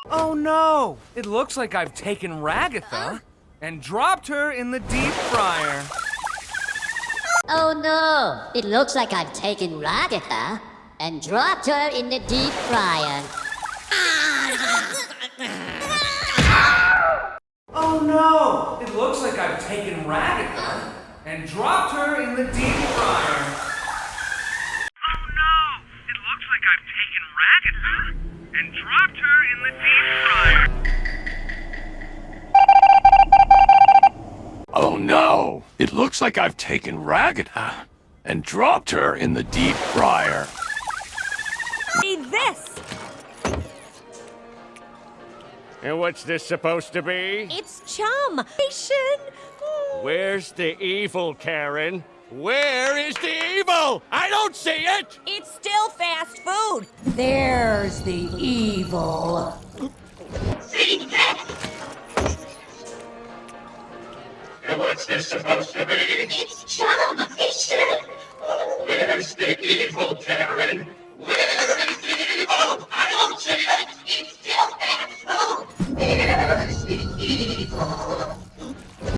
Oh no! It looks like I've taken Ragatha and dropped her in the deep fryer. Oh no! It looks like I've taken Ragatha and dropped her in the deep fryer. Oh no! It looks like I've taken Ragatha and dropped her in the deep fryer. Oh no! It looks like I've taken Ragatha and dropped her in the deep fryer. Oh no! It looks like I've taken Ragatha and dropped her in the deep fryer. See this! And what's this supposed to be? It's Chum! Where's the evil, Karen? Where is the evil? I don't see it! It's still fast food! There's the evil. And what's this supposed to be? It's Chum! Where's the evil, Karen? Where is the evil? I don't see it! It's still fast food! There's the evil.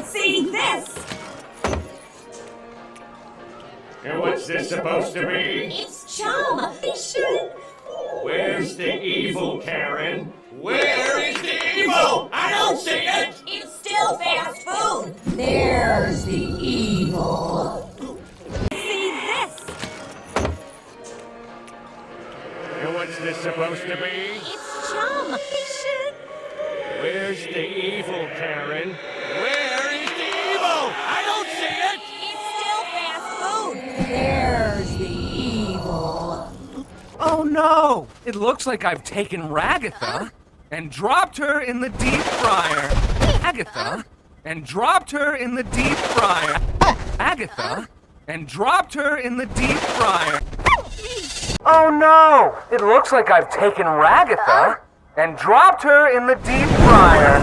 See this! And what's this supposed to be? It's Chum! Where's the evil, Karen? Where is the evil? I don't see it! It's still fast food! There's the evil. See this! And what's this supposed to be? It's Chum! Where's the evil, Karen? Where is the evil? I don't see it! It's still fast food! There's the evil. Oh no! It looks like I've taken Ragatha and dropped her in the deep fryer. Ragatha and dropped her in the deep fryer. Ragatha and dropped her in the deep fryer. Oh no! It looks like I've taken Ragatha and dropped her in the deep fryer.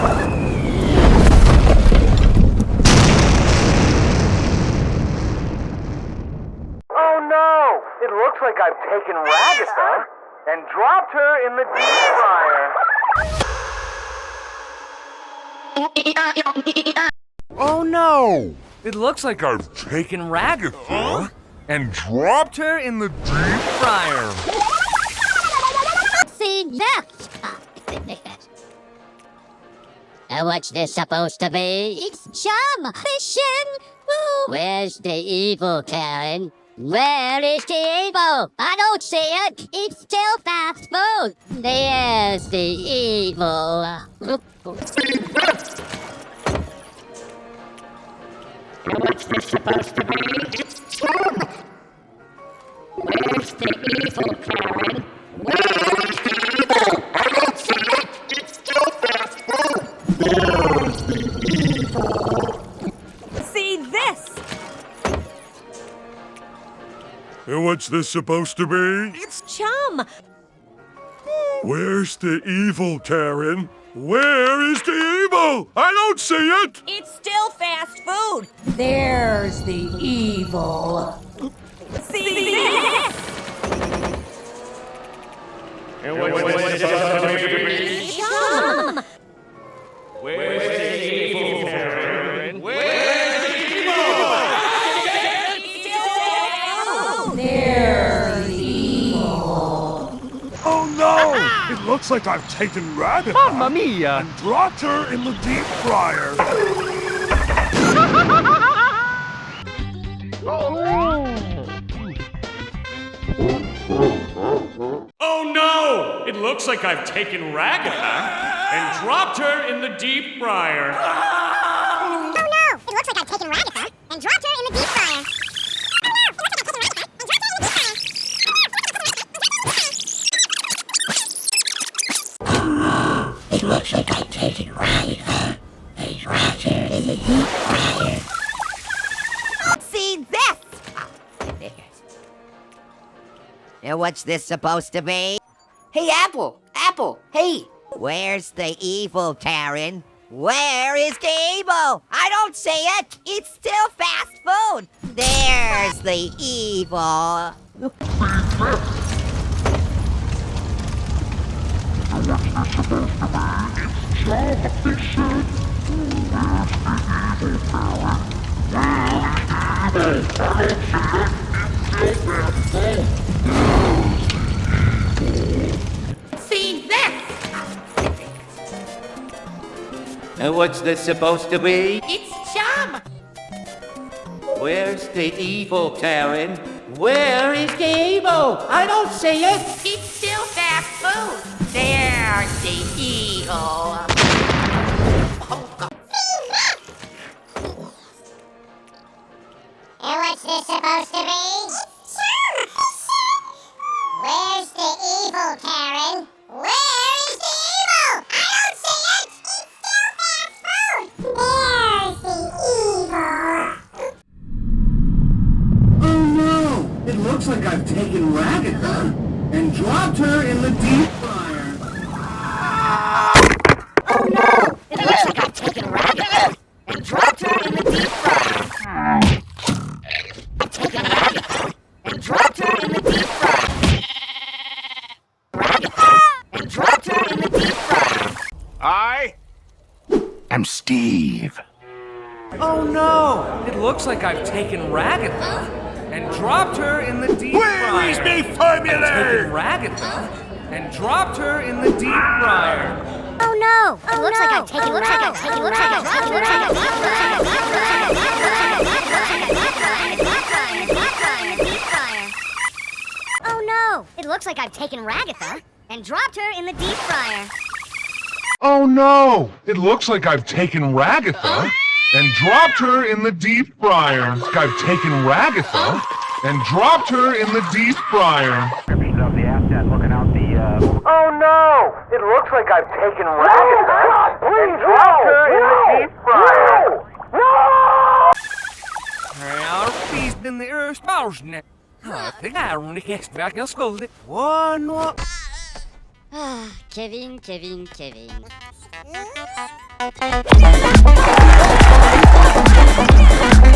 Oh no! It looks like I've taken Ragatha and dropped her in the deep fryer. Oh no! It looks like I've taken Ragatha and dropped her in the deep fryer. See that? And what's this supposed to be? It's Chum! Where's the evil, Karen? Where is the evil? I don't see it! It's still fast food! There's the evil. And what's this supposed to be? It's Chum! Where's the evil, Karen? Where's the evil? I don't see it! It's still fast food! There's the evil! See this! And what's this supposed to be? It's Chum! Where's the evil, Karen? Where is the evil? I don't see it! It's still fast food! There's the evil. See this! And what's this supposed to be? Chum! Where's the evil, Karen? Where's the evil? There's the evil. Oh no! It looks like I've taken Ragatha Mamma mia! and dropped her in the deep fryer. Oh no! It looks like I've taken Ragatha and dropped her in the deep fryer. Oh no! It looks like I've taken Ragatha and dropped her in the deep fryer. It looks like I've taken Ragatha and dropped her in the deep fryer. See this! And what's this supposed to be? Hey, Apple! Apple! Hey! Where's the evil, Karen? Where is the evil? I don't see it! It's still fast food! There's the evil! See this? And what's this supposed to be? It's Chum. Where's the evil, Taryn? Where is the evil? I don't see it. It's still fast food. There's the evil. And what's this supposed to be? Where's the evil, Karen? Where is the evil? I don't see it! It's still fast food! There's the evil! Oh no! It looks like I've taken Ragatha and dropped her in the deep fryer. Oh no! It looks like I've taken Ragatha and dropped her in the deep fryer. I've taken Ragatha and dropped her in the deep fryer. Ragatha and dropped her in the deep fryer. I am Steve. Oh no! It looks like I've taken Ragatha and dropped her in the deep fryer. Where is me I've formula? taken Ragatha and dropped her in the deep fryer. Oh no! It looks like I've taken Oh no! It looks like I've taken Ragatha and dropped her in the deep fryer. Oh no! It looks like I've taken Ragatha and dropped her in the deep fryer. I've taken Ragatha and dropped her in the deep fryer. Oh no! It looks like I've taken Ragatha and dropped her in the deep fryer. Jag spist den östbausen. Jag think I only guessed back in school. One more. Kevin.